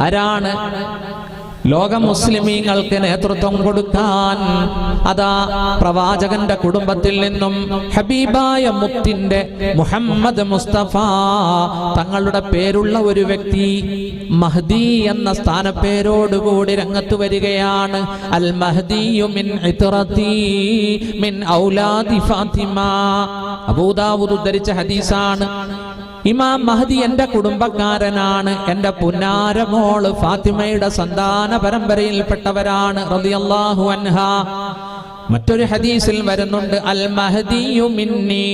ആരാണ്? ലോക മുസ്ലിമീങ്ങൾക്ക് നേതൃത്വം കൊടുക്കാൻ അതാ പ്രവാചകന്റെ കുടുംബത്തിൽ നിന്നും ഹബീബായ മുത്തിന്റെ മുഹമ്മദ് മുസ്തഫ തങ്ങളുടെ പേരുള്ള ഒരു വ്യക്തി മഹ്ദി എന്ന സ്ഥാനപ്പേരോടുകൂടി രംഗത്ത് വരികയാണ്. അൽ മഹ്ദിയു മിൻ ഇത്റതി മിൻ ഔലാദി ഫാത്തിമ. അബൂ ദാവൂദ് ഉദ്ധരിച്ച ഹദീസാണ്. ഇമാം മഹ്ദി എന്റെ കുടുംബക്കാരനാണ്, എന്റെ പുന്നാരമോള് ഫാത്തിമയുടെ സന്താന പരമ്പരയിൽപ്പെട്ടവരാണ് റളിയല്ലാഹു അൻഹാ. മറ്റൊരു ഹദീസിൽ വരുന്നുണ്ട് അൽ മഹ്ദിയു മിന്നി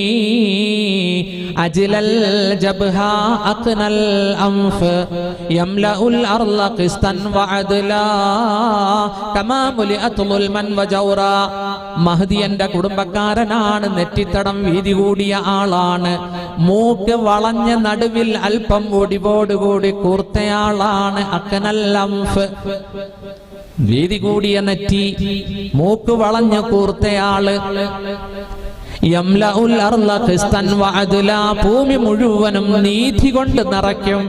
അജ്ലൽ ജബ്ഹ അഖ്നൽ അൻഫ് യംലഉൽ അർള ഖിസ്തൻ വഅദ്ലാ കമാ മുലിഅത് ളുൽമൻ വജൗറാ. മഹ്ദി എന്റെ കുടുംബക്കാരനാണ്, നെറ്റിത്തടം വീതി കൂടിയ ആളാണ്, മൂക്ക് വളഞ്ഞ നടുവിൽ അല്പം ഒടിവോടുകൂടി കൂർത്തയാളാണ്. അഖ്നൽ അൻഫ് വീതി കൂടിയ നെറ്റി, മൂക്ക് വളഞ്ഞ കൂർത്തയാള്. യംലഉൽ അർള ഖിസ്തൻ വഅദ്ലാ ഭൂമി മുഴുവനും നീതി കൊണ്ട് നിറയ്ക്കും,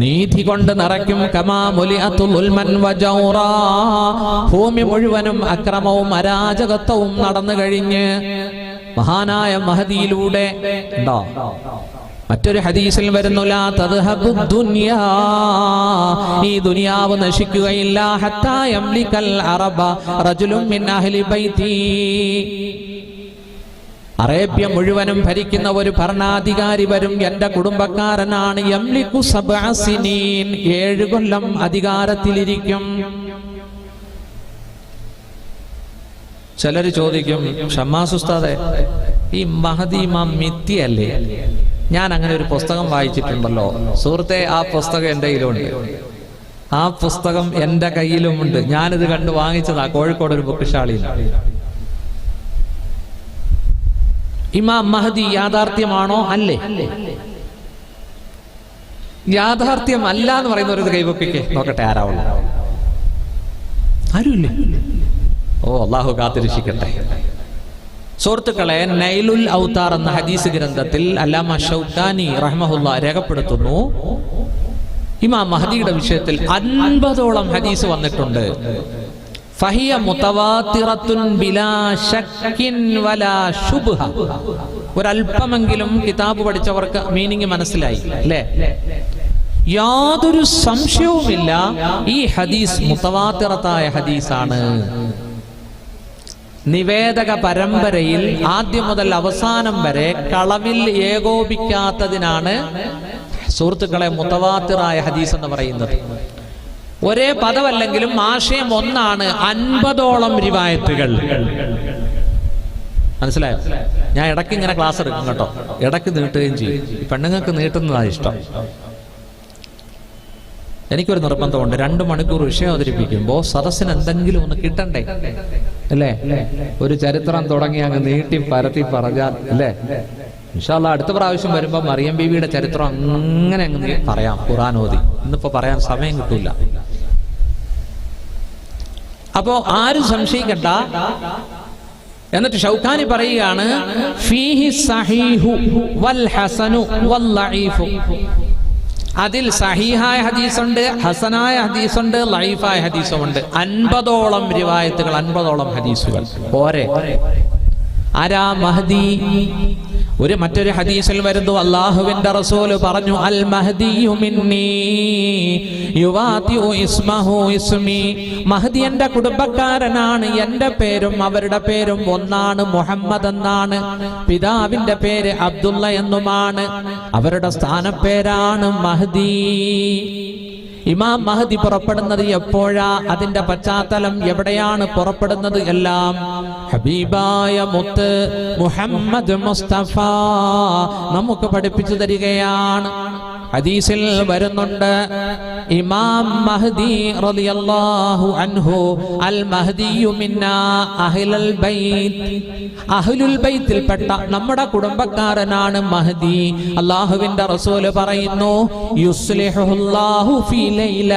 നീതി കൊണ്ട് നിറയ്ക്കും. കമാ മുലിഅത് ളുൽമൻ വജൗറാ ഭൂമി മുഴുവനും അക്രമവും അരാജകത്വവും നടന്നു കഴിഞ്ഞ് മഹാനായ മഹദിയിലൂടെ ഉണ്ടോ. മറ്റൊരു ഹദീസിൽ വരുന്നു ലാ തദ്ഹബു ദുനിയാ ഈ ദുനിയാവ് നശിക്കുകയില്ല ഹത്താ യംലികൽ അറബ റജുലുൻ മിൻ അഹ്ലി ബൈതി. അറേബ്യ മുഴുവനും ഭരിക്കുന്ന ഒരു ഭരണാധികാരി വരും, എന്റെ കുടുംബക്കാരനാണ്. യംലികു സബ്അ സിനീൻ 7 കൊല്ലം അധികാരത്തിലിരിക്കും. ചിലർ ചോദിക്കും, ഷമ്മാസ് ഉസ്താദേ ഈ മഹദി ഇമാം മിഥ്യയല്ലേ? ഞാൻ അങ്ങനെ ഒരു പുസ്തകം വായിച്ചിട്ടുണ്ടല്ലോ. സുഹൃത്തെ, ആ പുസ്തകം എൻ്റെ കയ്യിലുണ്ട്, ആ പുസ്തകം എൻ്റെ കയ്യിലുമുണ്ട്. ഞാനിത് കണ്ട് വാങ്ങിച്ചതാ കോഴിക്കോട് ഒരു ബുക്ക് ഷാളിയിൽ. ഇമാം മഹദി യാഥാർത്ഥ്യമാണോ? അല്ലേ? യാഥാർത്ഥ്യം അല്ല എന്ന് പറയുന്നവർ ഇത് കൈവപ്പിക്കേ നോക്കട്ടെ, ആരാവുള്ളൂ? ആരുമില്ലേ? ഓ, അള്ളാഹു കാത്തിരക്ഷിക്കട്ടെ. സുഹൃത്തുക്കളെ, നൈലുൽ ഔതാർ എന്ന ഹദീസ് ഗ്രന്ഥത്തിൽ അല്ലാമ ഷൗക്കാനി റഹ്മഹുല്ലാ രേഖപ്പെടുത്തുന്നു, ഇമാം മഹദിയുടെ വിഷയത്തിൽ 50ഓളം ഹദീസ് വന്നിട്ടുണ്ട്. ഫഹിയ മുതവാത്തിറത്തുൻ ബിലാ ശക്കിൻ വലാ ശുബ്ഹ. ഒരല്പമെങ്കിലും കിതാബ് പഠിച്ചവർക്ക് മീനിങ് മനസ്സിലായി അല്ലേ? യാതൊരു സംശയവുമില്ല, ഈ ഹദീസ് മുതവാത്തിറത്തായ ഹദീസാണ്. നിവേദക പരമ്പരയിൽ ആദ്യം മുതൽ അവസാനം വരെ കളവിൽ ഏകോപിക്കാത്തതിനാണ് സുഹൃത്തുക്കളെ മുതവാത്തിറായ ഹദീസ് എന്ന് പറയുന്നത്. ഒരേ പദമല്ലെങ്കിലും ആശയം ഒന്നാണ്. 50ഓളം റിവായത്തുകൾ. മനസ്സിലായോ? ഞാൻ ഇടയ്ക്ക് ഇങ്ങനെ ക്ലാസ് എടുക്കും കേട്ടോ, ഇടയ്ക്ക് നീട്ടുകയും ചെയ്യും. പെണ്ണുങ്ങൾക്ക് നീട്ടുന്നതാണ് ഇഷ്ടം. എനിക്കൊരു നിർബന്ധമുണ്ട്, 2 മണിക്കൂർ വിഷയം അവതരിപ്പിക്കുമ്പോൾ സദസ്സിന് എന്തെങ്കിലും ഒന്ന് കിട്ടണ്ടേ അല്ലേ? ഒരു ചരിത്രം തുടങ്ങി അങ്ങ് നീട്ടി പരത്തി പറഞ്ഞാൽ അല്ലേ, ഇൻഷാ അല്ലാഹ് അടുത്ത പ്രാവശ്യം വരുമ്പോൾ മറിയം ബീവിയുടെ ചരിത്രം അങ്ങനെ അങ്ങ് പറയാം, ഖുർആൻ ഓതി. ഇന്നിപ്പോ പറയാൻ സമയം കിട്ടൂല. അപ്പോ ആരും സംശയിക്കണ്ട. എന്നിട്ട് ഷൗക്കാനി പറയുകയാണ്, ഫീഹി സഹീഹു വൽ ഹസനു വൽ ലഈഫു. അതിൽ സഹീഹായ ഹദീസുണ്ട്, ഹസനായ ഹദീസുണ്ട്, ലഈഫായ ഹദീസുമുണ്ട്. 50ഓളം റിവായത്തുകൾ, 50ഓളം ഹദീസുകൾ. പോരെ? ആരാ മഹദി? മറ്റൊരു ഹദീസിൽ വരുന്നു, അല്ലാഹുവിന്റെ റസൂല് പറഞ്ഞു, അൽ മഹ്ദിയു മിന്നി യുവാതിഉ ഇസ്മഹു ഇസ്മി. മഹദി എന്റെ കുടുംബക്കാരനാണ്, എന്റെ പേരും അവരുടെ പേരും ഒന്നാണ്, മുഹമ്മദ് എന്നാണ്. പിതാവിന്റെ പേര് അബ്ദുള്ള എന്നുമാണ്. അവരുടെ സ്ഥാനപ്പേരാണ് മഹദി. ഇമാം മഹദി പുറപ്പെടുന്നത് എപ്പോഴാ? അതിന്റെ പശ്ചാത്തലം എവിടെയാണ് പുറപ്പെടുന്നത്? എല്ലാം ഹബീബായ മുത്ത് മുഹമ്മദ് മുസ്തഫ നമുക്ക് പഠിപ്പിച്ചു തരികയാണ്. ഹദീസിൽ വരുന്നുണ്ട്, ഇമാം മഹദി റളിയല്ലാഹു അൻഹു അൽ മഹ്ദിയു മിന്നാ അഹ്ലുൽ ബൈത്ത്. അഹ്ലുൽ ബൈത്തിൽപ്പെട്ട നമ്മുടെ കുടുംബക്കാരനാണ് മഹദി. അല്ലാഹുവിന്റെ റസൂൽ പറയുന്നു, യുസ്ലിഹുല്ലാഹു ഫീ ലൈല.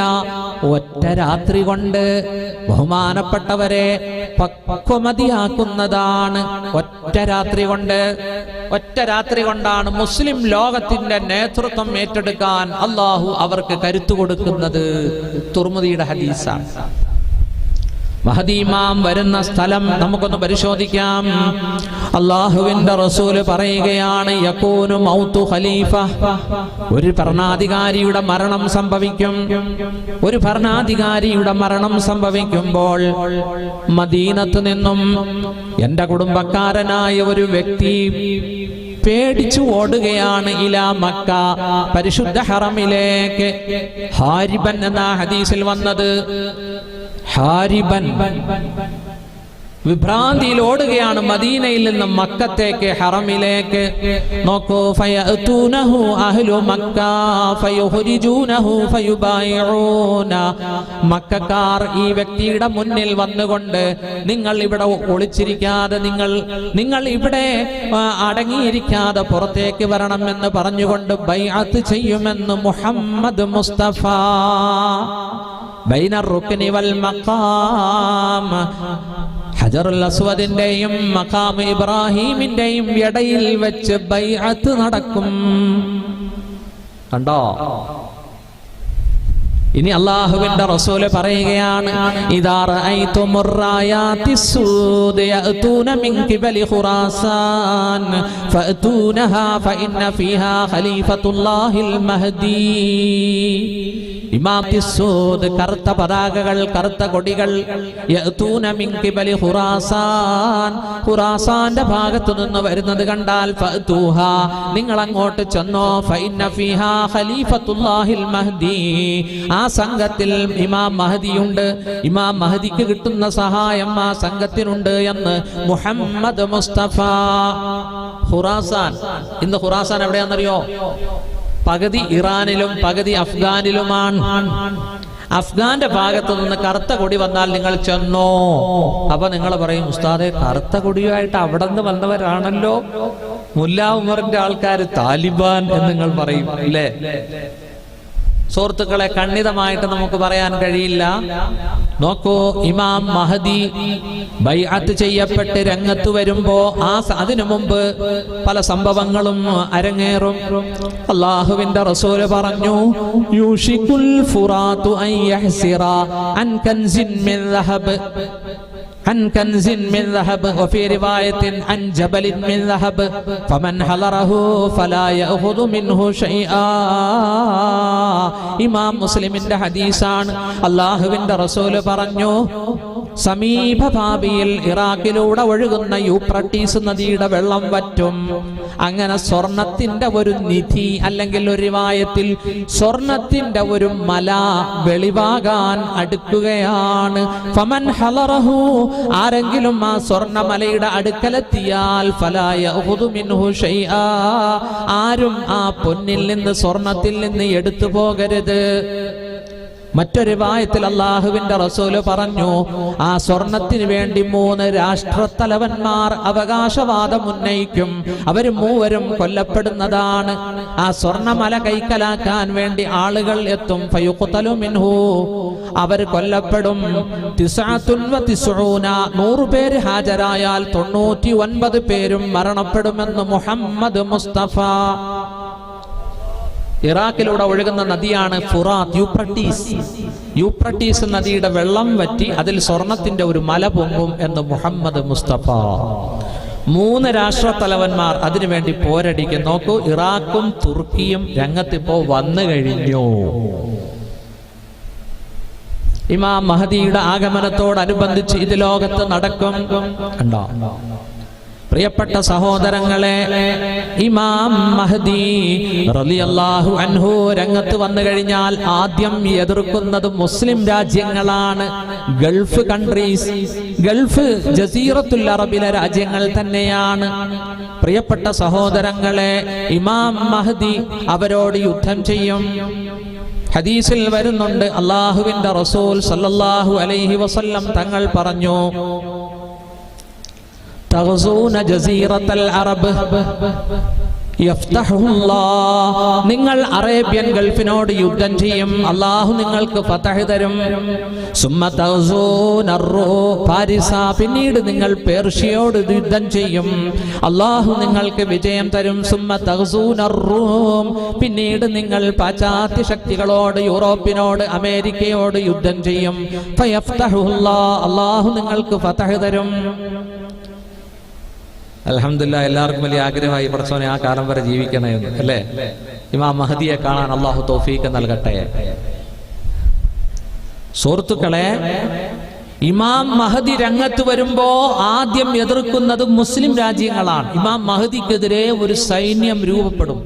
ഒറ്റ രാത്രി കൊണ്ട് ബഹുമാനപ്പെട്ടവരെ പക്വമതിയാക്കുന്നതാണ്. ഒറ്റ രാത്രി കൊണ്ട്. ഒറ്റ രാത്രി കൊണ്ടാണ് മുസ്ലിം ലോകത്തിന്റെ നേതൃത്വം ഏറ്റെടുക്കാൻ അള്ളാഹു അവർക്ക് കരുത്തു കൊടുക്കുന്നത്. തുർമുദിയുടെ ഹദീസാണ്. മഹദി ഇമാം വരുന്ന സ്ഥലം നമുക്കൊന്ന് പരിശോധിക്കാം. അല്ലാഹുവിന്റെ റസൂല് പറയുകയാണ്, യകൂനു മൗതു ഖലീഫ, ഒരു ഭരണാധികാരിയുടെ മരണം സംഭവിക്കും. ഒരു ഭരണാധികാരിയുടെ മരണം സംഭവിക്കുമ്പോൾ മദീനത്ത് നിന്നും എന്റെ കുടുംബക്കാരനായ ഒരു വ്യക്തി പേടിച്ചു ഓടുകയാണ് ഇലാ മക്ക, പരിശുദ്ധ ഹറമിലേക്ക്. ഹാരിബൻ എന്ന ഹദീസിൽ വന്നത് ഹാരിബൻ, വിഭ്രാന്തിയിൽ ഓടുകയാണ് മദീനയിൽ നിന്ന് മക്കത്തേക്ക്, ഹറമിലേക്ക്. നോക്കൂ, ഫയഅതൂനഹു അഹ്ലു മക്ക ഫയുഖ്രിജൂനഹു ഫയുബായിഊന. മക്കക്കാർ ഈ വ്യക്തിയുടെ മുന്നിൽ വന്നുകൊണ്ട്, നിങ്ങൾ ഇവിടെ ഒളിച്ചിരിക്കാതെ, നിങ്ങൾ ഇവിടെ അടങ്ങിയിരിക്കാതെ പുറത്തേക്ക് വരണമെന്ന് പറഞ്ഞുകൊണ്ട് ബൈഅത്ത് ചെയ്യുമെന്ന് മുഹമ്മദ് മുസ്തഫ. ബൈനർ റുക്നി വൽ മഖാം, ഹജറുൽ അസ്വദിന്റെയും മഖാം ഇബ്രാഹിമിന്റെയും ഇടയിൽ വെച്ച് ബൈഅത്ത് നടക്കും. കണ്ടോ? ഇനി അല്ലാഹുവിന്റെ റസൂല് പറയുകയാണ്, ഇദാ റഅയ്തുമുർ റായാതിസ് സൂദ യഅതൂന മിൻ ഖിബലി ഖുറാസാൻ ഫഅതൂനഹാ ഫഇന്ന ഫീഹാ ഖലീഫത്തുല്ലാഹിൽ മഹ്ദി. ഇമാത്തിസ്സൂദ്, കറുത്ത പതാകകൾ, കറുത്ത കൊടികൾ. യഅതൂന മിൻ ഖിബലി ഖുറാസാൻ, ഖുറാസാന്റെ ഭാഗത്തു നിന്ന് വരുന്നത് കണ്ടാൽ ഫഅതൂഹാ, നിങ്ങൾ അങ്ങോട്ട് ചെന്നോ. ഫഇന്ന ഫീഹാ ഖലീഫത്തുല്ലാഹിൽ മഹ്ദി, ആ സംഘത്തിൽ ഇമാം മഹദിയുണ്ട്. ഇമാം മഹദിക്ക് കിട്ടുന്ന സഹായം ആ സംഘത്തിനുണ്ട് എന്ന് മുഹമ്മദ് മുസ്തഫ. ഖുറാസാൻ, ഇന്ന് ഖുറാസാൻ എവിടെയാണെന്നറിയോ? പകുതി ഇറാനിലും പകുതി അഫ്ഗാനിലുമാണ്. അഫ്ഗാന്റെ ഭാഗത്തു നിന്ന് കറുത്ത കൊടി വന്നാൽ നിങ്ങൾ ചെന്നോ. അപ്പൊ നിങ്ങൾ പറയും, ഉസ്താദെ കറുത്ത കൊടിയുമായിട്ട് അവിടെ നിന്ന് വന്നവരാണല്ലോ മുല്ല ഉമറിന്റെ ആൾക്കാർ, താലിബാൻ എന്ന് നിങ്ങൾ പറയും അല്ലേ? സുഹൃത്തുക്കളെ, ഖണ്ഡിതമായിട്ട് നമുക്ക് പറയാൻ കഴിയില്ല. നോക്കൂ, ഇമാം മഹദി ബൈഅത്ത് ചെയ്യപ്പെട്ട് രംഗത്ത് വരുമ്പോ അതിനു മുമ്പ് പല സംഭവങ്ങളും അരങ്ങേറും. അല്ലാഹുവിന്റെ റസൂല് പറഞ്ഞു, യൂഷികുൽ ഫുറാതു അൻ യഹ്സിറ അൻ കൻസിൻ മിൻ ദഹബ്, عن كنز من ذهب وفي رواية عن جبل من ذهب فمن حضره فلا يأخذ منه شيئا. ഇമാം മുസ്ലിമിന്റെ ഹദീസാണ്. അല്ലാഹുവിന്റെ റസൂല് പറഞ്ഞു, സമീപ ഭാവിയിൽ ഇറാഖിലൂടെ ഒഴുകുന്ന യൂഫ്രട്ടീസ് നദിയുടെ വെള്ളം വറ്റും. അങ്ങനെ സ്വർണത്തിന്റെ ഒരു നിധി, അല്ലെങ്കിൽ ഒരു റിവായത്തിൽ സ്വർണത്തിന്റെ ഒരു മല വെളിവാകാൻ അടുക്കുകയാണ്. ഫമൻ ഹളറഹു, ആരെങ്കിലും ആ സ്വർണമലയുടെ അടുക്കലെത്തിയാൽ ഫലാ യഅഖുദു മിൻഹു ശൈആ, ആരും ആ പൊന്നിൽ നിന്ന് സ്വർണത്തിൽ നിന്ന് എടുത്തു പോകരുത്. മറ്റൊരു റിവായത്തിൽ അല്ലാഹുവിന്റെ റസൂല് പറഞ്ഞു, ആ സ്വർണത്തിന് വേണ്ടി 3 രാഷ്ട്രത്തലവന്മാർ അവകാശവാദം ഉന്നയിക്കും. അവർ മൂവരും കൊല്ലപ്പെടുന്നതാണ്. ആ സ്വർണമല കൈക്കലാക്കാൻ വേണ്ടി ആളുകൾ എത്തും. ഫയുഖ്തലു മിൻഹു, അവർ കൊല്ലപ്പെടും. 99 100 പേര് ഹാജരായാൽ 99 പേരും മരണപ്പെടുമെന്ന് മുഹമ്മദ് മുസ്തഫ. ഇറാഖിലൂടെ ഒഴുകുന്ന നദിയാണ് ഫുറാത്ത്, യൂഫ്രട്ടീസ് നദിയുടെ വെള്ളം വറ്റി അതിൽ സ്വർണത്തിന്റെ ഒരു മല പൊങ്ങും എന്ന് മുഹമ്മദ് മുസ്തഫ. 3 രാഷ്ട്രത്തലവന്മാർ അതിനുവേണ്ടി പോരടിക്കും. നോക്കൂ, ഇറാഖും തുർക്കിയും രംഗത്തിപ്പോ വന്നു കഴിഞ്ഞു. ഇമാം മഹദിയുടെ ആഗമനത്തോടനുബന്ധിച്ച് ഇത് ലോകത്ത് നടക്കും. കണ്ടോ പ്രിയപ്പെട്ട സഹോദരങ്ങളെ, ഇമാം മഹദി റളിയല്ലാഹു അൻഹു രംഗത്ത് വന്നു കഴിഞ്ഞാൽ ആദ്യം എതിർക്കുന്നത് മുസ്ലിം രാജ്യങ്ങളാണ്. ഗൾഫ് കൺട്രീസ്, ഗൾഫ് ജസീറത്തുൽ അറബിലെ രാജ്യങ്ങൾ തന്നെയാണ്. പ്രിയപ്പെട്ട സഹോദരങ്ങളെ, ഇമാം മഹദി അവരോട് യുദ്ധം ചെയ്യും. ഹദീസിൽ വരുന്നുണ്ട്, അല്ലാഹുവിന്റെ റസൂൽ സല്ലല്ലാഹു അലൈഹി വസല്ലം തങ്ങൾ പറഞ്ഞു, തഗ്സൂന ജസീറത്തുൽ അറബ്, നിങ്ങൾ അറേബ്യൻ ഗൾഫിനോട് യുദ്ധം ചെയ്യും, അള്ളാഹു നിങ്ങൾക്ക് ഫതഹ് തരും. പിന്നീട് നിങ്ങൾ പേർഷ്യയോട് യുദ്ധം ചെയ്യും, അള്ളാഹു നിങ്ങൾക്ക് വിജയം തരും. പിന്നീട് നിങ്ങൾ പാശ്ചാത്യ ശക്തികളോട്, യൂറോപ്പിനോട്, അമേരിക്കയോട് യുദ്ധം ചെയ്യും. അള്ളാഹു നിങ്ങൾക്ക് ഫതഹ് തരും. അൽഹംദുലില്ലാഹ്, എല്ലാവർക്കും വലിയ ആഗ്രഹമായി പടച്ചോനെ ആ കാലം വരെ ജീവിക്കണമെന്ന്, അല്ലേ? ഇമാം മഹദിയെ കാണാൻ അള്ളാഹു തൗഫീഖ് നൽകട്ടെ. സുഹൃത്തുക്കളെ, ഇമാം മഹദി രംഗത്ത് വരുമ്പോ ആദ്യം എതിർക്കുന്നത് മുസ്ലിം രാജ്യങ്ങളാണ്. ഇമാം മഹദിക്കെതിരെ ഒരു സൈന്യം രൂപപ്പെടും.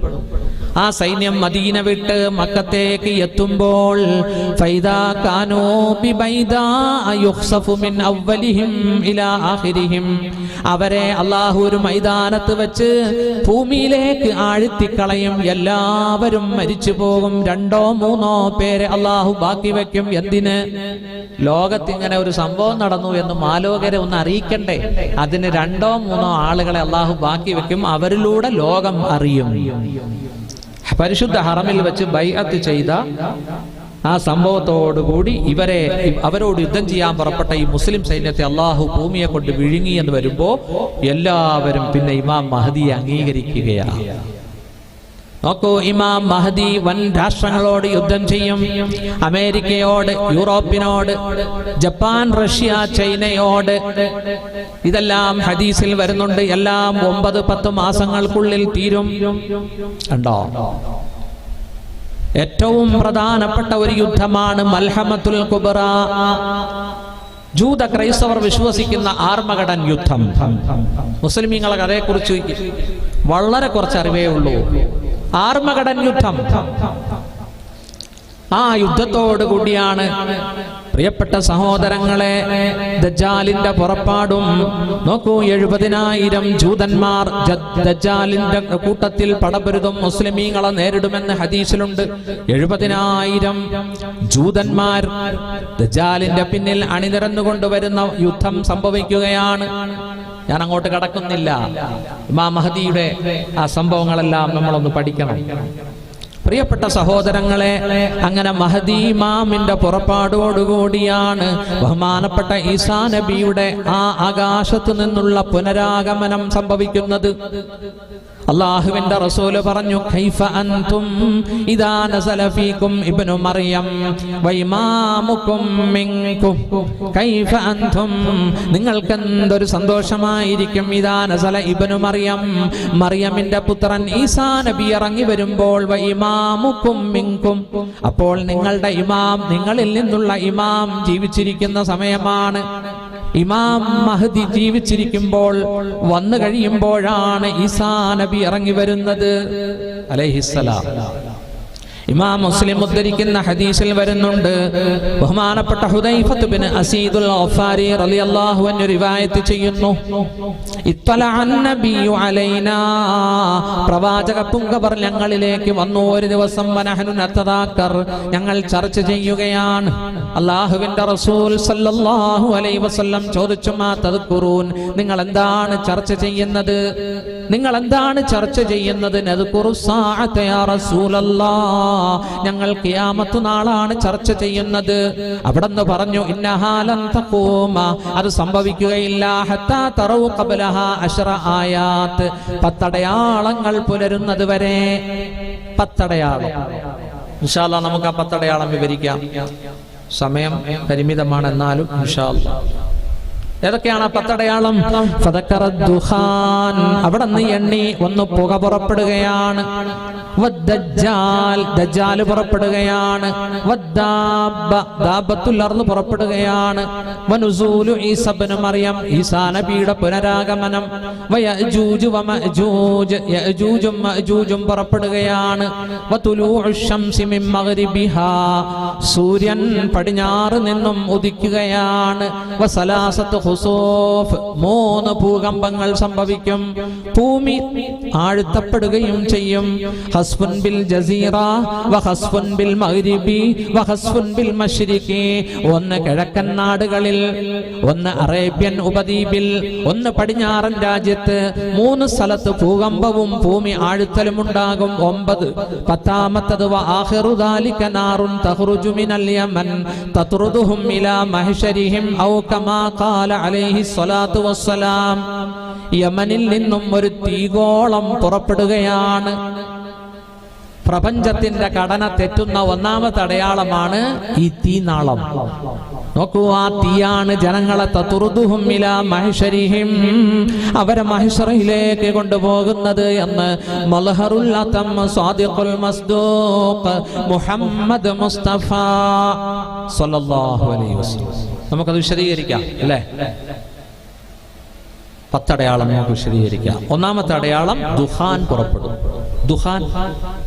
ആ സൈന്യം മദീന വിട്ട് മക്കത്തേക്ക് എത്തുമ്പോൾ അവരെ അള്ളാഹു ഒരു മൈതാനത്ത് വെച്ച് ഭൂമിയിലേക്ക് ആഴ്ത്തിക്കളയും. എല്ലാവരും മരിച്ചു പോകും. 2 or 3 പേരെ അള്ളാഹു ബാക്കി വെക്കും. എന്തിന്? ലോകത്തിങ്ങനെ ഒരു സംഭവം നടന്നു എന്ന് മാലോകരെ ഒന്ന് അറിയിക്കണ്ടേ? അതിന് 2 or 3 ആളുകളെ അള്ളാഹു ബാക്കി വെക്കും. അവരിലൂടെ ലോകം അറിയും. പരിശുദ്ധ ഹറമിൽ വെച്ച് ബൈഅത്ത് ചെയ്ത ആ സംഭവത്തോടുകൂടി അവരോട് യുദ്ധം ചെയ്യാൻ പുറപ്പെട്ട ഈ മുസ്ലിം സൈന്യത്തെ അള്ളാഹു ഭൂമിയെ കൊണ്ട് വിഴുങ്ങി എന്ന് വരുമ്പോ എല്ലാവരും പിന്നെ ഇമാം മഹദിയെ അംഗീകരിക്കുകയാണ്. നോക്കൂ, ഇമാം മഹദി വൻ രാഷ്ട്രങ്ങളോട് യുദ്ധം ചെയ്യും. അമേരിക്കയോട്, യൂറോപ്പിനോട്, ജപ്പാൻ, റഷ്യ, ചൈനയോട്. ഇതെല്ലാം ഹദീസിൽ വരുന്നുണ്ട്. എല്ലാം 9-10 മാസങ്ങൾക്കുള്ളിൽ തീരും. കണ്ടോ? ഏറ്റവും പ്രധാനപ്പെട്ട ഒരു യുദ്ധമാണ് മൽഹമത്തുൽ കുബ്ര, ജൂത ക്രൈസ്തവർ വിശ്വസിക്കുന്ന ആർമഗഡൻ യുദ്ധം. മുസ്ലിമീങ്ങൾക്ക് അതേക്കുറിച്ച് വളരെ കുറച്ച് അറിവേ ഉള്ളൂ. ആർമഗഡൻ യുദ്ധം, ആ യുദ്ധത്തോടു കൂടിയാണ് പ്രിയപ്പെട്ട സഹോദരങ്ങളെ ദജ്ജാലിന്റെ പുറപ്പാടും. നോക്കൂ, 70,000 ജൂതന്മാർ ദജ്ജാലിന്റെ കൂട്ടത്തിൽ പടപൊരുതും, മുസ്ലിമീങ്ങളെ നേരിടുമെന്ന് ഹദീസിലുണ്ട്. 70,000 ജൂതന്മാർ ദജ്ജാലിന്റെ പിന്നിൽ അണിനിരന്നുകൊണ്ടുവരുന്ന യുദ്ധം സംഭവിക്കുകയാണ്. ഞാൻ അങ്ങോട്ട് കടക്കുന്നില്ല. ഇമാം മഹദിയുടെ ആ സംഭവങ്ങളെല്ലാം നമ്മളൊന്ന് പഠിക്കണം. പ്രിയപ്പെട്ട സഹോദരങ്ങളെ, അങ്ങനെ മഹദി ഇമാമിന്റെ പുറപ്പാടോടുകൂടിയാണ് ബഹുമാനപ്പെട്ട ഈസാ നബിയുടെ ആ ആകാശത്തു നിന്നുള്ള പുനരാഗമനം സംഭവിക്കുന്നത്. അല്ലാഹുവിന്റെ റസൂല് പറഞ്ഞു, കൈഫ അൻതും ഇദാ നസല ഫീകും ഇബ്നു മറിയം വഇമാമുകും മിൻകും. കൈഫ അൻതും, നിങ്ങൾക്ക് എന്തൊരു സന്തോഷമായിരിക്കും. ഇദാ നസല ഇബ്നു മറിയം, മറിയമിന്റെ പുത്രൻ ഈസാ നബി ഇറങ്ങി വരുമ്പോൾ, വഇമാമുകും മിൻകും, അപ്പോൾ നിങ്ങളുടെ ഇമാം, നിങ്ങളിൽ നിന്നുള്ള ഇമാം ജീവിച്ചിരിക്കുന്ന സമയമാണ്. ഇമാം മഹദി ജീവിച്ചിരിക്കുമ്പോൾ വന്നു കഴിയുമ്പോഴാണ് ഈസാ നബി ഇറങ്ങി വരുന്നത് അലൈഹിസ്സലാം. ഇമാം മുസ്ലിം ഉദ്ധരിക്കുന്ന ഹദീസിൽ വരുന്നുണ്ട്, ബഹുമാനപ്പെട്ട ഹുദൈഫത്ത് ബിൻ അസീദുൽ ഗഫാരി റളിയല്ലാഹു അൻഹു റിവായത്ത് ചെയ്യുന്നു, ഇത്തലഅൻ നബിയു അലൈനാ, പ്രവാചക പുങ്കവർ ഞങ്ങളിലേക്ക് വന്നു ഒരു ദിവസം. വനഹനു നതദാക്കർ, ഞങ്ങൾ ചർച്ച ചെയ്യുകയാണ്. അല്ലാഹുവിന്റെ റസൂൽ സല്ലല്ലാഹു അലൈഹി വസല്ലം ചോദിച്ചു, മാ തദ്കുറൂൻ, നിങ്ങൾ എന്താണ് ചർച്ച ചെയ്യുന്നത്? നിങ്ങൾ എന്താണ് ചർച്ച ചെയ്യുന്നത്? നദ്കുറു സാഅത യാ റസൂലല്ലാഹ്, ഞങ്ങൾ ഖിയാമത്ത് നാളാണ് ചർച്ച ചെയ്യുന്നത്. അവിടെന്ന് പറഞ്ഞു, ഇന്നഹാ ലൻ തഖൂമ, അത് സംഭവിക്കുകയില്ല, ഹത്താ തറൂ ഖബ്ലഹാ 10 ആയാത്ത്, 10 അടയാളങ്ങൾ പുലരുന്നത് വരെ. 10 അടയാളം. ഇൻഷാ അല്ലാഹ് നമുക്ക് ആ 10 അടയാളം വിവരിക്കാം. സമയം പരിമിതമാണ്, എന്നാലും ഇൻഷാ അല്ലാഹ്. ഏതൊക്കെയാണ് 10 അടയാളം? ഫദക്കറ ദുഖാൻ, അവിടെ നിന്ന് എണ്ണി ഒന്ന് പുക പുറപ്പെടുകയാണ്. വദ്ദജ്ജാൽ, ദജ്ജാൽ പുറപ്പെടുകയാണ്. വദ്ദാബ്ബ, ദാബത്തുൽ അർള് പുറപ്പെടുകയാണ്. വനുസൂലു ഈസാ ഇബ്നു മറിയം, ഈസാ നബിയുടെ പുനരാഗമനം. വയഅജൂജ് വമഅജൂജ്, യഅജൂജും മഅജൂജും പുറപ്പെടുകയാണ്. വതുലൂഉ ശംസി മിൻ മഗ്രിബിഹാ, സൂര്യൻ പടിഞ്ഞാറ് നിന്നും ഉദിക്കുകയാണ്. വസലാസത്തു ഖുസൂഫ്, 3 ഭൂകമ്പങ്ങൾ സംഭവിക്കും, ഭൂമി ആഴ്ത്തപ്പെടുകയും ചെയ്യും. ഖസ്ഫുൻ ബിൽ ജസീറ വഖസ്ഫുൻ ബിൽ മഗ്രിബി വഖസ്ഫുൻ ബിൽ മശ്രിഖി, ഒന്ന് കിഴക്കൻ നാടുകളിൽ, ഒന്ന് അറേബ്യൻ ഉപദ്വീപിൽ, ഒന്ന് പടിഞ്ഞാറൻ രാജ്യത്ത്. 3 സ്ഥലത്ത് ഭൂകമ്പവും ഭൂമി ആഴ്ത്തലും ഉണ്ടാകും. 9 10ാമത്തത് വആഖിറു ദാലിക നാറുൻ തഖ്റുജു മിനൽ യമൻ തത്റുദുഹും ഇലാ മഹ്ശരിഹിം ഔ കമാ ഖാല അലൈഹി സ്വലാത്തു വസ്സലാം, യമനിൽ നിന്നും ഒരു തീഗോളം പുറപ്പെടുകയാണ്. പ്രപഞ്ചത്തിന്റെ ഘടന തെറ്റുന്ന 1ാമത്തെ അടയാളമാണ് ഈ തീനാളം. നോക്കൂ, ആ തീയാണ് ജനങ്ങളെ തത്റുദുഹും ഇലാ മഹ്ശരിഹിം, അവരെ മഹ്ശറിലേക്ക് കൊണ്ടുപോകുന്നത് എന്ന് മൽഹറുൽ അതം സാദിഖുൽ മസ്ദൂഖ് മുഹമ്മദ് മുസ്തഫ സ്വല്ലല്ലാഹു അലൈഹി വസല്ലം. നമുക്കത് വിശദീകരിക്കാം അല്ലേ? 10 അടയാളം നമുക്ക് വിശദീകരിക്കാം. 1ാമത്തെ അടയാളം ദുഹാൻ പുറപ്പെടും.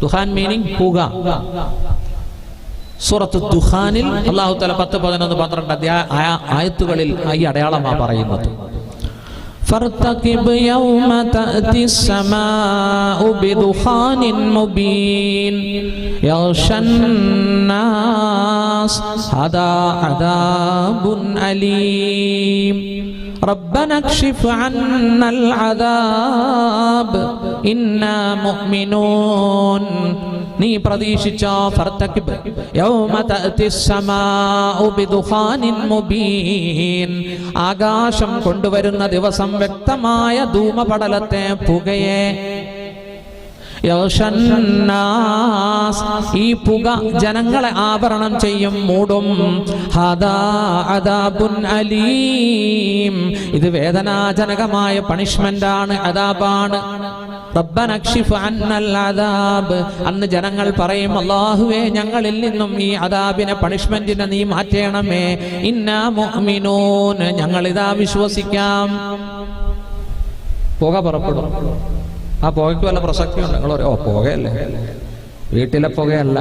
ദുഹാൻ മീനിങ് പുക. സൂറത്ത് ദുഹാനിൽ അല്ലാഹു തആല 10, 11, 12 ആയത്തുകളിൽ ഈ അടയാളമാണ് പറയുന്നത്. فارتقب يوم تأتي السماء بدخان مبين يغشى الناس هذا عذاب أليم ربنا اكشف عنا العذاب إنا مؤمنون. നീ പ്രതീക്ഷിച്ച ഫർതകിബ് യൗമ തഅതിസ് സമാഉ ബിദുഖാനിൻ മുബീൻ, ആകാശം കൊണ്ടുവരുന്ന ദിവസം വ്യക്തമായ ധൂമപടലത്തെ, പുകയെ. ഈ പുക ജനങ്ങളെ ആവരണം ചെയ്യും, മൂടും. ഹദാ അദാബുൻ അലീം, ഇത് വേദനാജനകമായ പണിഷ്മെന്റ് ആണ്, അദാബാണ്. റബ്ബന അക്ഷിഫ് അന്നൽ അദാബ്, അന്ന് ജനങ്ങൾ പറയും, അല്ലാഹുവേ ഞങ്ങളിൽ നിന്നും ഈ അദാബിനെ, പണിഷ്മെന്റിനെ നീ മാറ്റണമേ. ഇന്നാ മുഅ്മിനൂൻ, ഞങ്ങളിതാ വിശ്വസിക്കാം. പുക പുറപ്പെടും. ആ പുകയ്ക്ക് വല്ല പ്രസക്തിയുണ്ട്? നിങ്ങൾ പറയും, പുകയല്ലേ, വീട്ടിലെ പുകയല്ല.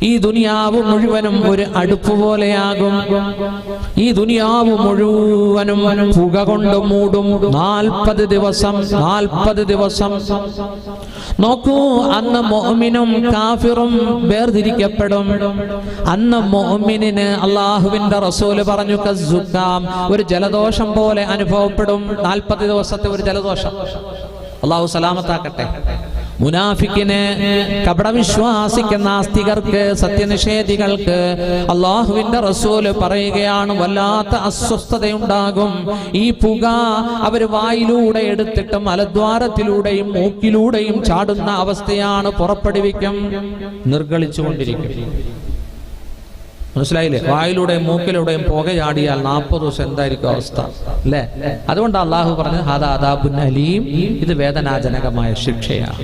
ഈ ദുനിയാവ് മുഴുവനും ഒരു അടുപ്പ് പോലെയാകും. ഈ ദുനിയാവ് മുഴുവനും പുക കൊണ്ട് മൂടും. 40 ദിവസം. നോക്കൂ, അന്ന് മുഅ്മിനും കാഫിറും വേർതിരിക്കപ്പെടും. അന്ന് മുഅ്മിനിന് അല്ലാഹുവിന്റെ റസൂല് പറഞ്ഞു, കസ്സുക്കാം, ഒരു ജലദോഷം പോലെ അനുഭവപ്പെടും. 40 ദിവസത്തെ ഒരു ജലദോഷം. അല്ലാഹു സലാമത്താക്കട്ടെ. മുനാഫിക്കിന്, കപടവിശ്വാസിക്ക്, നാസ്തികർക്ക്, സത്യനിഷേധികൾക്ക് അല്ലാഹുവിന്റെ റസൂല് പറയുകയാണ്, വല്ലാത്ത അസ്വസ്ഥതയുണ്ടാകും. ഈ പുക അവർ വായിലൂടെ എടുത്തിട്ട് മലദ്വാരത്തിലൂടെയും മൂക്കിലൂടെയും ചാടുന്ന അവസ്ഥയാണ്, പുറപ്പെടുവിക്കും, നിർഗളിച്ചുകൊണ്ടിരിക്കും. മനസ്സിലായില്ലേ? വായിലൂടെയും മൂക്കിലൂടെയും പുക ചാടിയാൽ 40 ദിവസം എന്തായിരിക്കും അവസ്ഥ അല്ലേ? അതുകൊണ്ട് അള്ളാഹു പറഞ്ഞത് ഹാദാ അദാബുൻ അലീം, ഇത് വേദനാജനകമായ ശിക്ഷയാണ്.